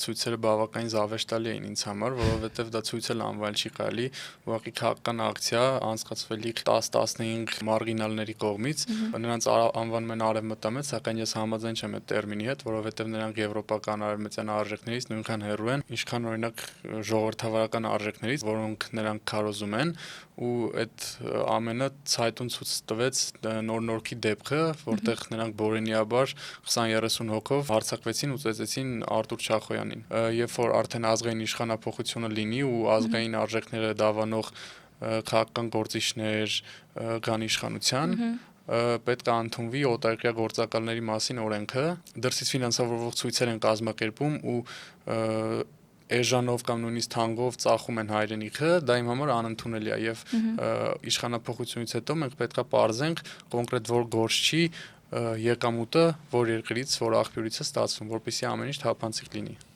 ցույցերը բավականին զավեշտալի էին ինձ համար, որովհետև դա ցույց էլ անվանել չի կարելի, ուղղակի քաղաքական ակցիա անցկացվելիք 10-15 մարգինալների կողմից, նրանց անվանում են արևմտամետ, սակայն ես համաձայն չեմ այդ տերմինի հետ, որովհետև նրանք եվրոպական արևմտյան արժեքներից նույնքան հեռու են, ինչքան օրինակ ժողովրդավարական արժեքներից, որոնք նրանք քարոզում են, ու այդ ամենը ցայտուն ցույց տվեց նոր-նորքի դեպքը, որտեղ նրանք բորենիաբար 20-30 հոգով հարձակվեցին ու ծեծեցին Արտուր Չախոյանին։ Երբ որ արդեն ազգային իշխանափոխությունը լինի ու ազգային արժեքները դավանող քաղաքական գործիչներ կան իշխանության, պետք է ընդունվի օտարերկրյա գործակալների մասին օրենքը, դրսից ֆինանսավորվող ցույցեր են կազմակերպում ու էժանով կամ նույնիսկ թանկով ծախում են հայրենիքը, դա իմ համար անընդունելի է եւ իշխանափոխությունից հետո մենք պետք է պարզենք կոնկրետ որ գործչի եկամուտը որ երկրից, որ աղբյուրից է ստացվում, որպեսզի ամեն ինչ թափանցիկ լինի։